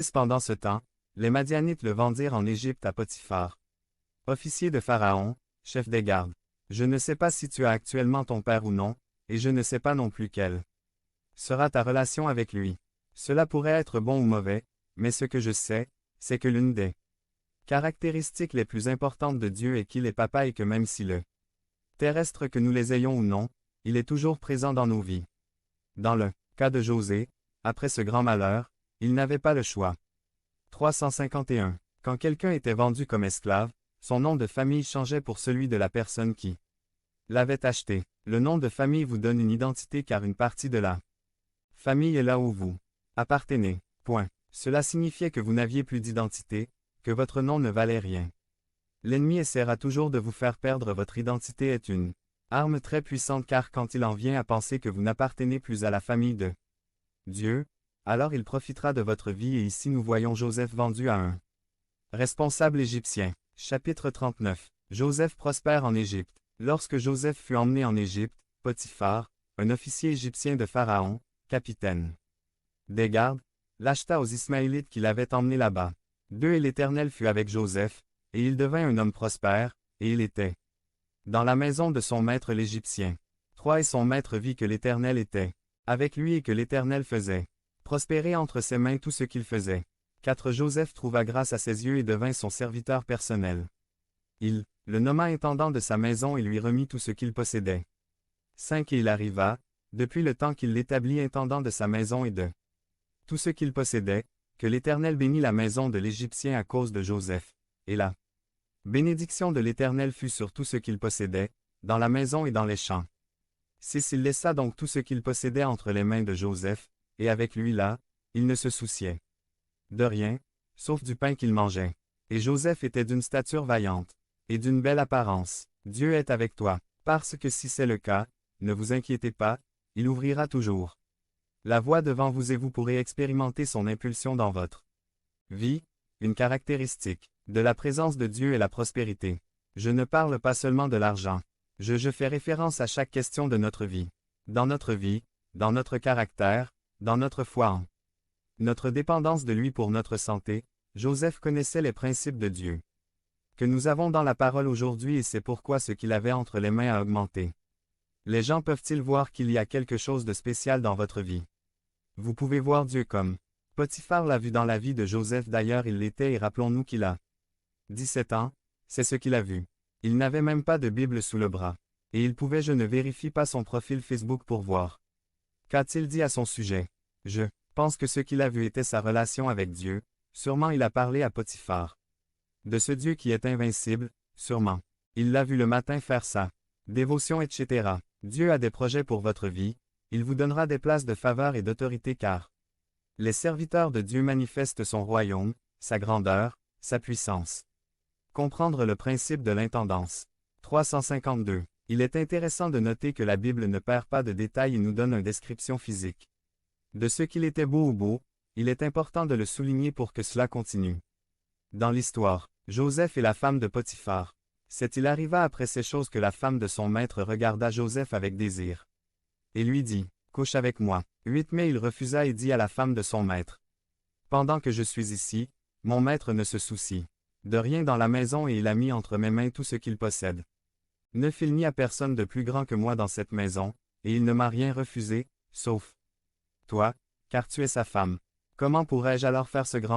Pendant ce temps, les Madianites le vendirent en Égypte à Potiphar, officier de Pharaon, chef des gardes. Je ne sais pas si tu as actuellement ton père ou non, et je ne sais pas non plus quelle sera ta relation avec lui. Cela pourrait être bon ou mauvais, mais ce que je sais, c'est que l'une des caractéristiques les plus importantes de Dieu est qu'il est papa et que même si le terrestre que nous les ayons ou non, il est toujours présent dans nos vies. Dans le cas de José, après ce grand malheur, il n'avait pas le choix. 351. Quand quelqu'un était vendu comme esclave, son nom de famille changeait pour celui de la personne qui l'avait acheté. Le nom de famille vous donne une identité car une partie de la famille est là où vous appartenez. Point. Cela signifiait que vous n'aviez plus d'identité, que votre nom ne valait rien. L'ennemi essaiera toujours de vous faire perdre votre identité est une arme très puissante car quand il en vient à penser que vous n'appartenez plus à la famille de Dieu, alors il profitera de votre vie et ici nous voyons Joseph vendu à un responsable égyptien. Chapitre 39. Joseph prospère en Égypte. Lorsque Joseph fut emmené en Égypte, Potiphar, un officier égyptien de Pharaon, capitaine des gardes, l'acheta aux Ismaélites qui l'avaient emmené là-bas. 2 Et l'Éternel fut avec Joseph, et il devint un homme prospère, et il était dans la maison de son maître l'Égyptien. 3 Et son maître vit que l'Éternel était avec lui et que l'Éternel faisait prospérer entre ses mains tout ce qu'il faisait. 4 Joseph trouva grâce à ses yeux et devint son serviteur personnel. Il le nomma intendant de sa maison et lui remit tout ce qu'il possédait. 5 Et il arriva, depuis le temps qu'il l'établit intendant de sa maison et de tout ce qu'il possédait, que l'Éternel bénit la maison de l'Égyptien à cause de Joseph. Et la bénédiction de l'Éternel fut sur tout ce qu'il possédait, dans la maison et dans les champs. 6 Il laissa donc tout ce qu'il possédait entre les mains de Joseph, et avec lui là, il ne se souciait de rien, sauf du pain qu'il mangeait. Et Joseph était d'une stature vaillante, et d'une belle apparence. Dieu est avec toi, parce que si c'est le cas, ne vous inquiétez pas, il ouvrira toujours la voie devant vous et vous pourrez expérimenter son impulsion dans votre vie. Une caractéristique de la présence de Dieu est la prospérité. Je ne parle pas seulement de l'argent. Je fais référence à chaque question de notre vie. Dans notre vie, dans notre caractère, dans notre foi en notre dépendance de lui pour notre santé, Joseph connaissait les principes de Dieu que nous avons dans la parole aujourd'hui et c'est pourquoi ce qu'il avait entre les mains a augmenté. Les gens peuvent-ils voir qu'il y a quelque chose de spécial dans votre vie? Vous pouvez voir Dieu comme Potiphar l'a vu dans la vie de Joseph d'ailleurs il l'était et rappelons-nous qu'il a 17 ans, c'est ce qu'il a vu. Il n'avait même pas de Bible sous le bras. Et il pouvait je ne vérifie pas son profil Facebook pour voir. Qu'a-t-il dit à son sujet? Je pense que ce qu'il a vu était sa relation avec Dieu, sûrement il a parlé à Potiphar. De ce Dieu qui est invincible, sûrement. Il l'a vu le matin faire ça. Dévotion etc. Dieu a des projets pour votre vie, il vous donnera des places de faveur et d'autorité car les serviteurs de Dieu manifestent son royaume, sa grandeur, sa puissance. Comprendre le principe de l'intendance. 352. Il est intéressant de noter que la Bible ne perd pas de détails et nous donne une description physique de ce qu'il était beau ou beau, il est important de le souligner pour que cela continue. Dans l'histoire, Joseph et la femme de Potiphar. Il arriva après ces choses que la femme de son maître regarda Joseph avec désir. Et lui dit, couche avec moi. 8 Mais il refusa et dit à la femme de son maître. Pendant que je suis ici, mon maître ne se soucie de rien dans la maison et il a mis entre mes mains tout ce qu'il possède. 9 Il n'y a personne de plus grand que moi dans cette maison, et il ne m'a rien refusé, sauf toi, car tu es sa femme. Comment pourrais-je alors faire ce grand